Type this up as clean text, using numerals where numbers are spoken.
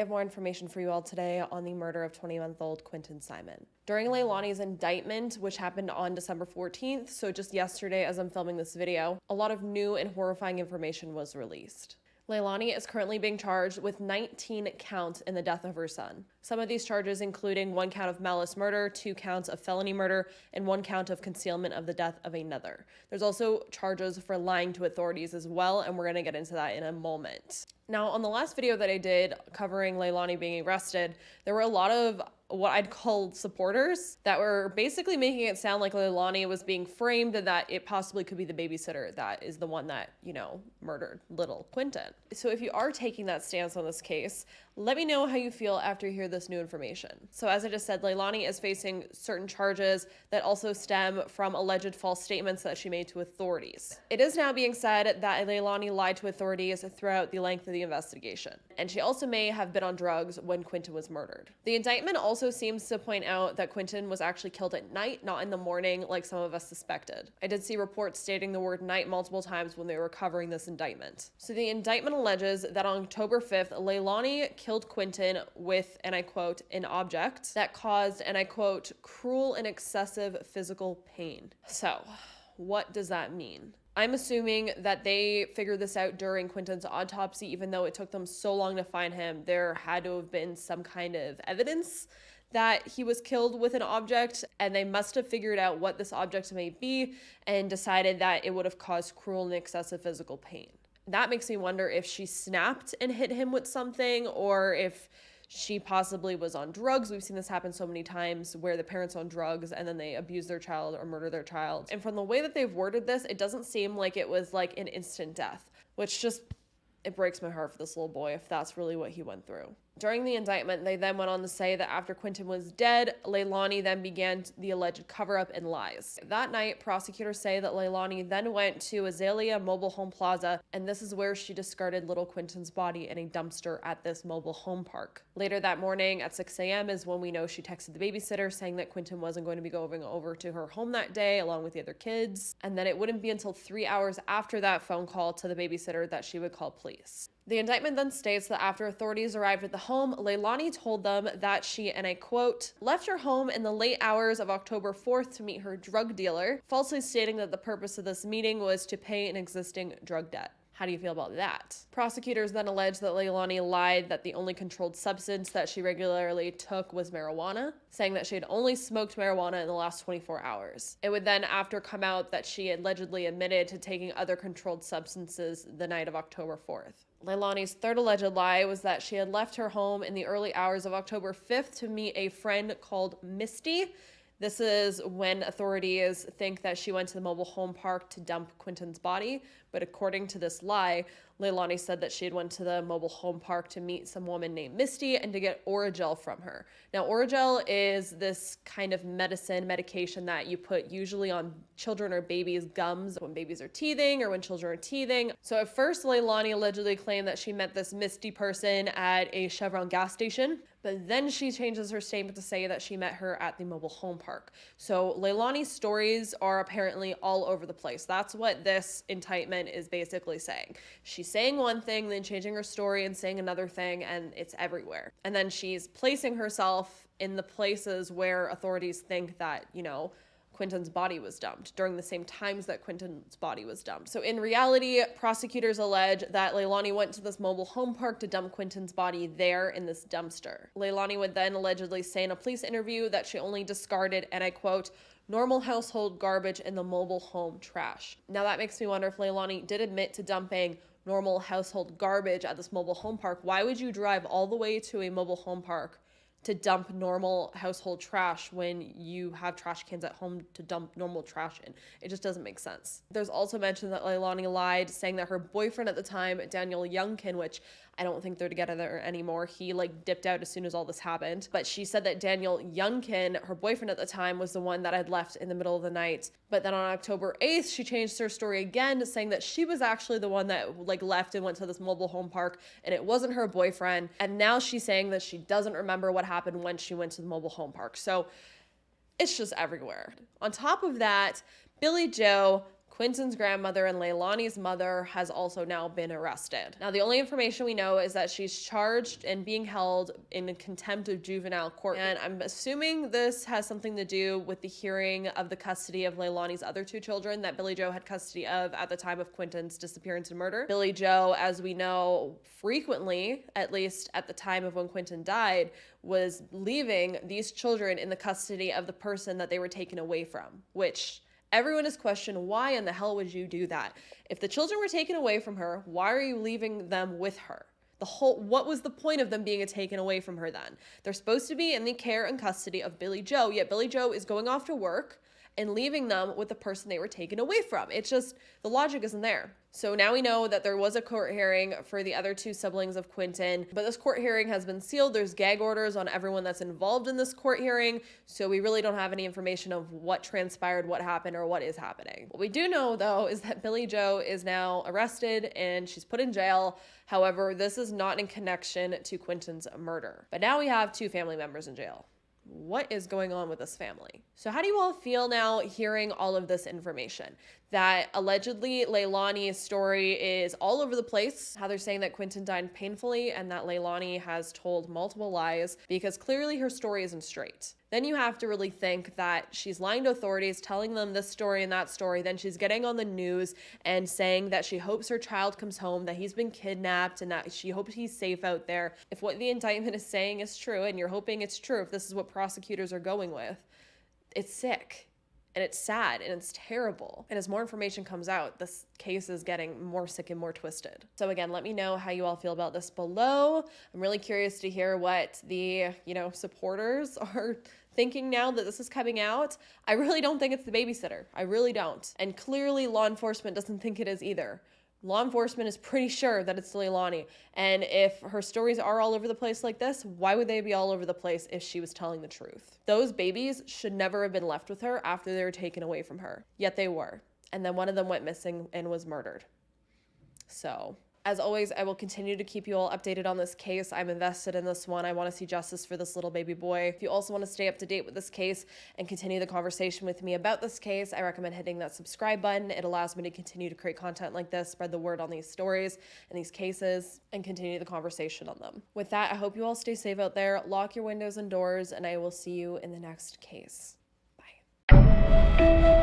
have more information for you all today on the murder of 20-month-old Quinton Simon. During Leilani's indictment, which happened on December 14th, so just yesterday as I'm filming this video, a lot of new and horrifying information was released. Leilani is currently being charged with 19 counts in the death of her son. Some of these charges including 1 count of malice murder, 2 counts of felony murder, and 1 count of concealment of the death of another. There's also charges for lying to authorities as well, and we're going to get into that in a moment. Now, on the last video that I did covering Leilani being arrested, there were a lot of what I'd call supporters that were basically making it sound like Leilani was being framed and that it possibly could be the babysitter that is the one that, murdered little Quinton. So if you are taking that stance on this case, let me know how you feel after you hear this new information. So as I just said, Leilani is facing certain charges that also stem from alleged false statements that she made to authorities. It is now being said that Leilani lied to authorities throughout the length of the investigation, and she also may have been on drugs when Quinton was murdered. The indictment also seems to point out that Quinton was actually killed at night, not in the morning like some of us suspected. I did see reports stating the word night multiple times when they were covering this indictment. So the indictment alleges that on October 5th, Leilani killed Quinton with, and I quote, an object that caused, and I quote, cruel and excessive physical pain. So, what does that mean? I'm assuming that they figured this out during Quinton's autopsy, even though it took them so long to find him. There had to have been some kind of evidence that he was killed with an object, and they must have figured out what this object may be and decided that it would have caused cruel and excessive physical pain. That makes me wonder if she snapped and hit him with something, or if she possibly was on drugs. We've seen this happen so many times where the parents on drugs and then they abuse their child or murder their child. And from the way that they've worded this, it doesn't seem like it was like an instant death, which just, it breaks my heart for this little boy if that's really what he went through. During the indictment, they then went on to say that after Quinton was dead, Leilani then began the alleged cover-up and lies. That night, prosecutors say that Leilani then went to Azalea Mobile Home Plaza, and this is where she discarded little Quinton's body in a dumpster at this mobile home park. Later that morning at 6 a.m. is when we know she texted the babysitter saying that Quinton wasn't going to be going over to her home that day along with the other kids, and then it wouldn't be until 3 hours after that phone call to the babysitter that she would call police. The indictment then states that after authorities arrived at the home, Leilani told them that she, and I quote, left her home in the late hours of October 4th to meet her drug dealer, falsely stating that the purpose of this meeting was to pay an existing drug debt. How do you feel about that? Prosecutors then alleged that Leilani lied that the only controlled substance that she regularly took was marijuana, saying that she had only smoked marijuana in the last 24 hours. It would then after come out that she allegedly admitted to taking other controlled substances the night of October 4th. Leilani's third alleged lie was that she had left her home in the early hours of October 5th to meet a friend called Misty. This is when authorities think that she went to the mobile home park to dump Quinton's body, but according to this lie, Leilani said that she had went to the mobile home park to meet some woman named Misty and to get Oragel from her. Now, Oragel is this kind of medication that you put usually on children or babies' gums when babies are teething or when children are teething. So at first, Leilani allegedly claimed that she met this Misty person at a Chevron gas station, but then she changes her statement to say that she met her at the mobile home park. So Leilani's stories are apparently all over the place. That's what this indictment is basically saying. She's saying one thing, then changing her story and saying another thing, and it's everywhere. And then she's placing herself in the places where authorities think that, Quinton's body was dumped during the same times that Quinton's body was dumped. So in reality, prosecutors allege that Leilani went to this mobile home park to dump Quinton's body there in this dumpster. Leilani would then allegedly say in a police interview that she only discarded, and I quote, normal household garbage in the mobile home trash. Now that makes me wonder if Leilani did admit to dumping normal household garbage at this mobile home park. Why would you drive all the way to a mobile home park to dump normal household trash when you have trash cans at home to dump normal trash in? It just doesn't make sense. There's also mention that Leilani lied, saying that her boyfriend at the time, Daniel Youngkin, which I don't think they're together anymore. He dipped out as soon as all this happened. But she said that Daniel Youngkin, her boyfriend at the time, was the one that had left in the middle of the night. But then on October 8th, she changed her story again, saying that she was actually the one that left and went to this mobile home park, and it wasn't her boyfriend. And now she's saying that she doesn't remember what happened when she went to the mobile home park. So it's just everywhere. On top of that, Billie Jo Quinton's grandmother and Leilani's mother has also now been arrested. Now, the only information we know is that she's charged and being held in contempt of juvenile court. And I'm assuming this has something to do with the hearing of the custody of Leilani's other two children that Billie Jo had custody of at the time of Quinton's disappearance and murder. Billie Jo, as we know, frequently, at least at the time of when Quinton died, was leaving these children in the custody of the person that they were taken away from, which everyone has questioned, why in the hell would you do that? If the children were taken away from her, why are you leaving them with her? What was the point of them being taken away from her then? They're supposed to be in the care and custody of Billie Jo, yet Billie Jo is going off to work and leaving them with the person they were taken away from. It's just, the logic isn't there. So now we know that there was a court hearing for the other two siblings of Quinton, but this court hearing has been sealed. There's gag orders on everyone that's involved in this court hearing, so we really don't have any information of what transpired, what happened, or what is happening. What we do know, though, is that Billie Jo is now arrested and she's put in jail. However, this is not in connection to Quinton's murder. But now we have two family members in jail. What is going on with this family? So how do you all feel now hearing all of this information? That allegedly Leilani's story is all over the place, how they're saying that Quinton died painfully and that Leilani has told multiple lies because clearly her story isn't straight. Then you have to really think that she's lying to authorities, telling them this story and that story. Then she's getting on the news and saying that she hopes her child comes home, that he's been kidnapped, and that she hopes he's safe out there. If what the indictment is saying is true, and you're hoping it's true, if this is what prosecutors are going with, it's sick. And it's sad and it's terrible. And as more information comes out, this case is getting more sick and more twisted. So again, let me know how you all feel about this below. I'm really curious to hear what the, supporters are thinking now that this is coming out. I really don't think it's the babysitter. I really don't. And clearly law enforcement doesn't think it is either. Law enforcement is pretty sure that it's Leilani. And if her stories are all over the place like this, why would they be all over the place if she was telling the truth? Those babies should never have been left with her after they were taken away from her. Yet they were. And then one of them went missing and was murdered. So, as always, I will continue to keep you all updated on this case. I'm invested in this one. I want to see justice for this little baby boy. If you also want to stay up to date with this case and continue the conversation with me about this case, I recommend hitting that subscribe button. It allows me to continue to create content like this, spread the word on these stories and these cases, and continue the conversation on them. With that, I hope you all stay safe out there. Lock your windows and doors, and I will see you in the next case. Bye.